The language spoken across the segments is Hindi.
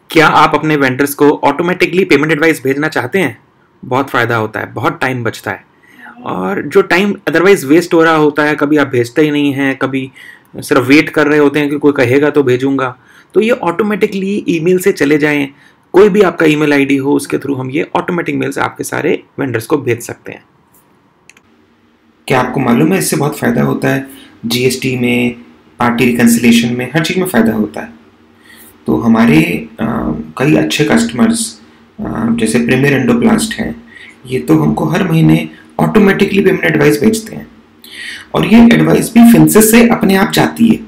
क्या आप अपने वेंडर्स को ऑटोमेटिकली पेमेंट एडवाइस भेजना चाहते हैं? बहुत फ़ायदा होता है, बहुत टाइम बचता है, और जो टाइम अदरवाइज वेस्ट हो रहा होता है, कभी आप भेजते ही नहीं हैं, कभी सिर्फ वेट कर रहे होते हैं कि कोई कहेगा तो भेजूंगा, तो ये ऑटोमेटिकली ईमेल से चले जाएं। कोई भी आपका ईमेल आईडी हो, उसके थ्रू हम ये ऑटोमेटिक मेल से आपके सारे वेंडर्स को भेज सकते हैं। क्या आपको मालूम है इससे बहुत फ़ायदा होता है? जीएसटी में, पार्टी रिकन्सिलेशन में, हर चीज़ में फ़ायदा होता है। तो हमारे कई अच्छे कस्टमर्स जैसे प्रीमियर एंडोप्लास्ट हैं, ये तो हमको हर महीने ऑटोमेटिकली पेमेंट एडवाइस भेजते हैं, और ये एडवाइस भी फिंसिस से अपने आप जाती है।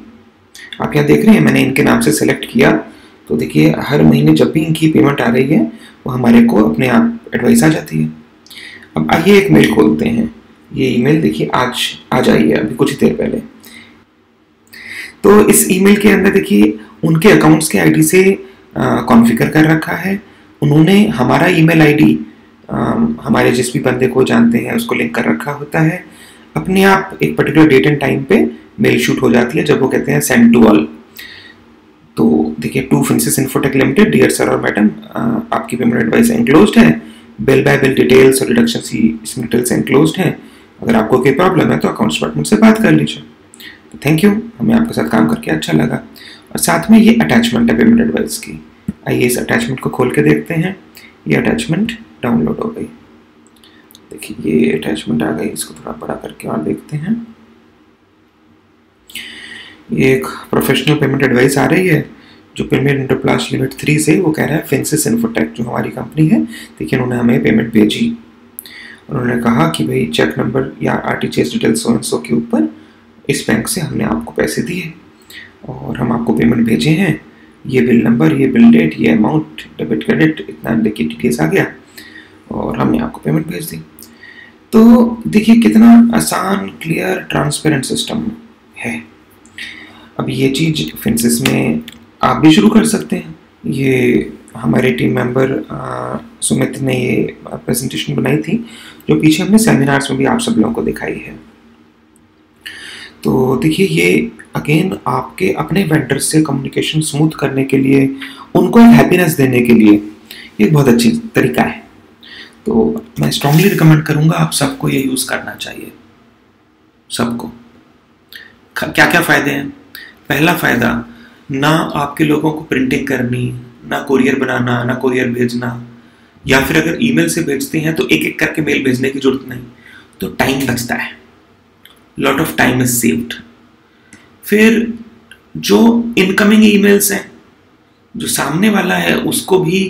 आप यहाँ देख रहे हैं, मैंने इनके नाम से सेलेक्ट किया, तो देखिए हर महीने जब भी इनकी पेमेंट आ रही है वो हमारे को अपने आप एडवाइस आ जाती है। अब आइए एक मेल खोलते हैं। ये ईमेल देखिए आज आई है, अभी कुछ ही देर पहले। तो इस ईमेल के अंदर देखिए उनके अकाउंट्स के आईडी से कॉन्फ़िगर कर रखा है। उन्होंने हमारा ईमेल आईडी हमारे जिस भी बंदे को जानते हैं उसको लिंक कर रखा होता है। अपने आप एक पर्टिकुलर डेट एंड टाइम पे मेल शूट हो जाती है जब वो कहते हैं सेंड टू ऑल। तो देखिए, to Finsys Infotech limited, dear sir और मैडम, आपकी पेमेंट एडवाइस एनक्लोज्ड है। बिल बाय बिल डिटेल्स और डिडक्शन इसमें डिटेल्स एनक्लोज्ड हैं। अगर आपको कोई प्रॉब्लम है तो अकाउंट्स डिपार्टमेंट से बात कर लीजिए। तो थैंक यू, हमें आपके साथ काम करके अच्छा लगा। और साथ में ये अटैचमेंट है पेमेंट एडवाइस की। आइए इस अटैचमेंट को खोल के देखते हैं। ये अटैचमेंट डाउनलोड हो गई। देखिए ये अटैचमेंट आ गई। इसको थोड़ा बड़ा करके और देखते हैं। ये एक प्रोफेशनल पेमेंट एडवाइस आ रही है जो प्रीमियर एंडोप्लास्ट लिमिट 3 से वो कह रहा है फिंसिस इन्फोटेक जो हमारी कंपनी है, देखिए उन्होंने हमें पेमेंट भेजी। उन्होंने कहा कि भाई चेक नंबर या RTGS details so and so के ऊपर इस बैंक से हमने आपको पैसे दिए और हम आपको पेमेंट भेजे हैं। ये बिल नंबर, ये बिल डेट, ये अमाउंट, डेबिट क्रेडिट, इतना देखिए डिटेल्स आ गया और हमने आपको पेमेंट भेज दी। तो देखिए कितना आसान, क्लियर, ट्रांसपेरेंट सिस्टम है। अब ये चीज़ फिंसिस में आप भी शुरू कर सकते हैं। ये हमारे टीम मेंबर सुमित ने ये प्रेजेंटेशन बनाई थी जो पीछे हमने सेमिनार्स में भी आप सब लोगों को दिखाई है। तो देखिए ये अगेन आपके अपने वेंडर से कम्युनिकेशन स्मूथ करने के लिए, उनको एक हैप्पीनेस देने के लिए ये बहुत अच्छी तरीका है। तो मैं स्ट्रांगली रिकमेंड करूँगा आप सबको ये यूज़ करना चाहिए, सबको। क्या क्या फ़ायदे हैं? पहला फ़ायदा, ना आपके लोगों को प्रिंटिंग करनी, ना कोरियर बनाना, ना कोरियर भेजना, या फिर अगर ईमेल से भेजते हैं तो एक एक करके मेल भेजने की जरूरत नहीं, तो टाइम बचता है। Lot of time is saved. फिर जो इनकमिंग ईमेल्स हैं, जो सामने वाला है उसको भी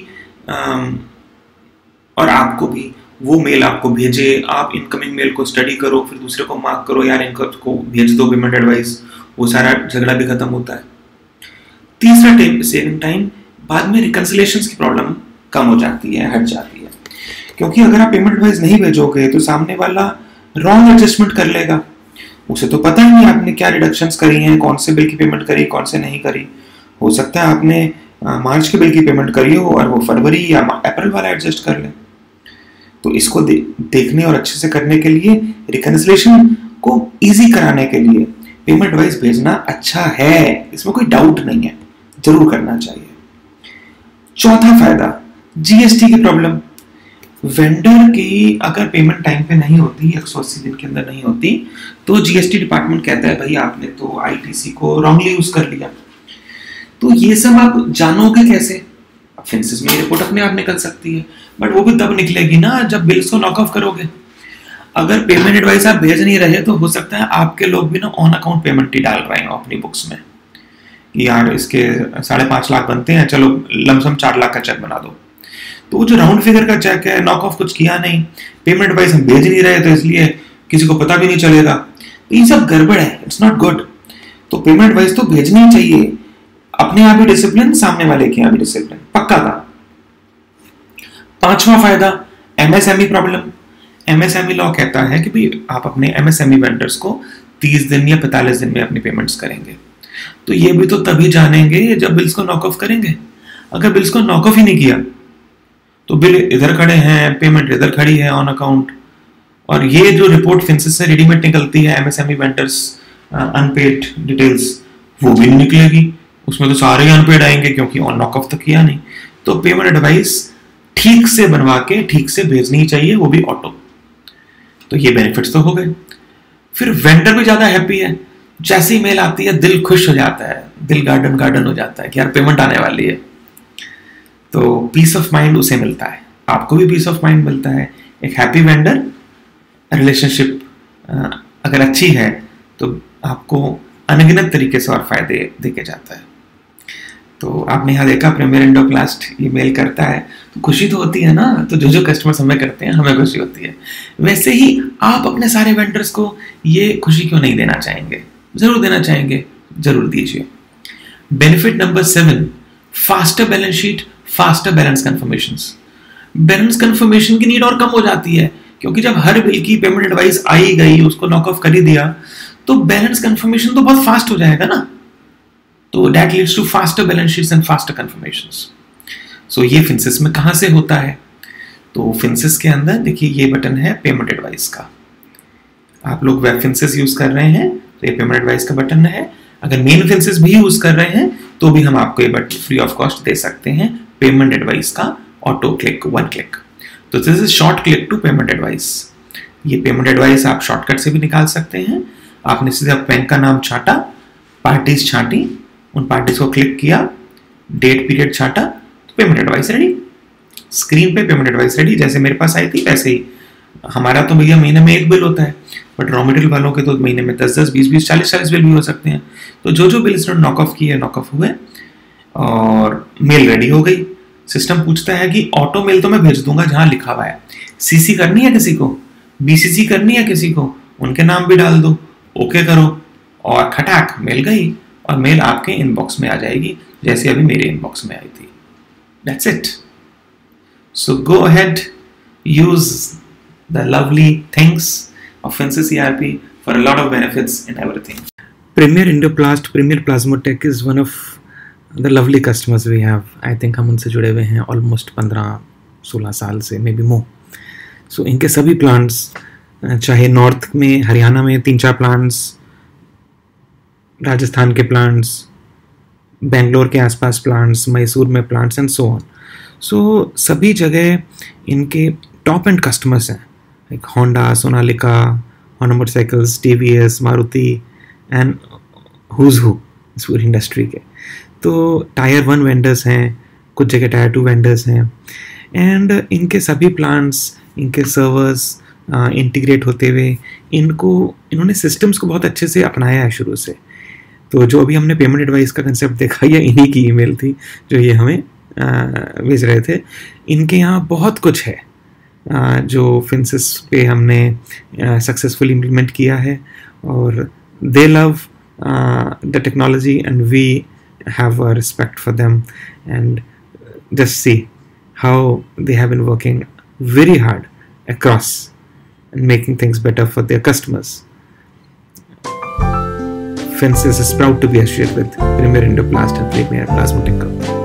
और आपको भी वो मेल आपको भेजे, आप इनकमिंग मेल को स्टडी करो, फिर दूसरे को मार्क करो, यार इनको भेज दो पेमेंट एडवाइस, वो सारा झगड़ा भी खत्म होता है। तीसरा सेविंग टाइम, बाद में रिकन्सिलेशंस की प्रॉब्लम कम हो जाती है, हट जाती है। क्योंकि अगर आप पेमेंट एडवाइस नहीं भेजोगे तो सामने वाला रॉन्ग एडजस्टमेंट कर लेगा। उसे तो पता ही नहीं आपने क्या रिडक्शंस करी हैं, कौन से बिल की पेमेंट करी, कौन से नहीं करी। हो सकता है आपने मार्च के बिल की पेमेंट करी हो और वो फरवरी या अप्रैल वाला एडजस्ट कर ले। तो इसको देखने और अच्छे से करने के लिए, रिकन्सिलेशन को ईजी कराने के लिए पेमेंट एडवाइस भेजना अच्छा है, इसमें कोई डाउट नहीं है, जरूर करना चाहिए। चौथा फायदा, जीएसटी की प्रॉब्लम। वेंडर की अगर पेमेंट टाइम पे नहीं होती, 180 दिन के अंदर नहीं होती, तो जीएसटी डिपार्टमेंट कहता है भाई आपने तो आईटीसी को रॉन्गली यूज कर लिया। तो ये सब आप जानोगे कैसे? फिंसिस में रिपोर्ट अपने आप निकल सकती है, बट वो भी तब निकलेगी ना जब बिल्स को नॉक ऑफ करोगे। अगर पेमेंट एडवाइस आप भेज नहीं रहे तो हो सकता है आपके लोग भी ना ऑन अकाउंट पेमेंट ही डाल रहे हैं अपनी बुक्स में, यार इसके 5.5 लाख बनते हैं, चलो लमसम 4 लाख का चेक बना दो। तो वो जो राउंड फिगर का चेक है, नॉक ऑफ कुछ किया नहीं, पेमेंट एडवाइस हम भेज नहीं रहे तो इसलिए किसी को पता भी नहीं चलेगा। तो ये सब गड़बड़ है, इट्स नॉट गुड। तो पेमेंट एडवाइस तो भेजनी ही चाहिए। अपने आप भी डिसिप्लिन, सामने वाले के यहाँ भी डिसिप्लिन, पक्का था। पांचवा फायदा, एमएसएमई प्रॉब्लम। एमएसएमई लॉ कहता है कि भाई आप अपने एमएसएमई वेंडर्स को 30 दिन या 45 दिन में अपनी पेमेंट्स करेंगे। तो ये भी तो तभी जानेंगे जब बिल्स को नॉक ऑफ करेंगे। अगर बिल्स को नॉक ऑफ ही नहीं किया तो बिल इधर खड़े हैं, पेमेंट इधर खड़ी है ऑन अकाउंट, और ये जो रिपोर्ट फिंसिस से रेडीमेड निकलती है एमएसएमई वेंडर्स अनपेड डिटेल्स, वो भी निकलेगी। उसमें तो सारे अनपेड आएंगे क्योंकि ऑन नॉक ऑफ तो किया नहीं। तो पेमेंट एडवाइस ठीक से बनवा के ठीक से भेजनी चाहिए, वो भी ऑटो। तो ये बेनिफिट्स तो हो गए। फिर वेंडर भी ज्यादा हैप्पी है, जैसी ही मेल आती है दिल खुश हो जाता है, दिल गार्डन गार्डन हो जाता है कि यार पेमेंट आने वाली है। तो पीस ऑफ माइंड उसे मिलता है, आपको भी पीस ऑफ माइंड मिलता है। एक हैप्पी वेंडर रिलेशनशिप अगर अच्छी है तो आपको अनगिनत तरीके से और फायदे देके जाता है। तो आपने यहाँ देखा प्रीमियर इंडोप्लास्ट ये मेल करता है तो खुशी तो होती है ना। तो जो जो कस्टमर्स हमें करते हैं हमें खुशी होती है। वैसे ही आप अपने सारे वेंडर्स को ये खुशी क्यों नहीं देना चाहेंगे? जरूर देना चाहेंगे, जरूर दीजिए। Benefit number 7, faster balance sheet, faster balance confirmations. Balance confirmation की नीड और कम हो जाती है, क्योंकि जब हर बिल की पेमेंट एडवाइस आई गई, उसको नॉक ऑफ कर ही दिया, तो बैलेंस कंफर्मेशन तो बहुत फास्ट हो जाएगा ना। तो that leads to faster balance sheets and faster confirmations. So ये फिंसिस में कहां से होता है? तो फिंसिस के अंदर देखिए ये बटन है पेमेंट एडवाइस का। आप लोग वेब फिंसिस यूज कर रहे हैं तो ये पेमेंट एडवाइस का बटन है। अगर मेन फिंसिस भी यूज कर रहे हैं तो भी हम आपको ये बटन फ्री ऑफ कॉस्ट दे सकते हैं, पेमेंट एडवाइस का ऑटो क्लिक, 1 क्लिक। तो this is short click to payment advice. ये पेमेंट एडवाइस आप शॉर्टकट से भी निकाल सकते हैं। आपने सीधा बैंक का नाम छाटा, पार्टीज छाटी, उन पार्टीज को क्लिक किया, डेट पीरियड छाटा, तो पेमेंट एडवाइस रेडी। स्क्रीन पे पेमेंट एडवाइस रेडी। जैसे मेरे पास आई थी वैसे ही। हमारा तो भैया महीने में 1 बिल होता है, बट रॉ मटेरियल वालों के तो महीने में 10-10, 20-20, 40-40 बिल भी हो सकते हैं। तो जो जो बिल इसने नॉक ऑफ किए नॉक ऑफ हुए और मेल रेडी हो गई। सिस्टम पूछता है कि ऑटो मेल तो मैं भेज दूंगा जहां लिखा हुआ है, सीसी करनी है किसी को, बीसीसी करनी है किसी को, उनके नाम भी डाल दो, ओके करो, और खटाक मेल गई और मेल आपके इनबॉक्स में आ जाएगी जैसे अभी मेरे इनबॉक्स में आई थी। That's it. So go ahead, use the lovely things of Finsis ERP for a lot of benefits in everything. Premier Indoplast, Premier Plasmotech is one of the lovely customers we have. I think हम उनसे जुड़े हुए हैं almost 15-16 साल से, maybe more. So इनके सभी प्लांट्स, चाहे नॉर्थ में हरियाणा में 3-4 प्लांट्स, राजस्थान के प्लांट्स, बेंगलोर के आसपास प्लांट्स, मैसूर में प्लांट्स एंड सो ऑन। सो सभी जगह इनके टॉप एंड कस्टमर्स हैं, like Honda, Sonalika, Honda Motorcycles, TVS, Maruti and who's who इस पूरी इंडस्ट्री के। तो टायर 1 वेंडर्स हैं, कुछ जगह टायर 2 वेंडर्स हैं, एंड इनके सभी प्लांट्स, इनके सर्वर्स इंटीग्रेट होते हुए इन्होंने सिस्टम्स को बहुत अच्छे से अपनाया है शुरू से। तो जो अभी हमने पेमेंट एडवाइस का कंसेप्ट देखा, ये इन्हीं की ईमेल थी जो ये हमें भेज रहे थे। इनके यहाँ बहुत कुछ है जो फिंसिस पे हमने सक्सेसफुली इम्प्लीमेंट किया है, और they love the technology and we have a respect for them, and just see how they have been working very hard across and making things better for their customers. Finsis is proud to be associated with Premier Indoplast and Premier Plasmotech Company.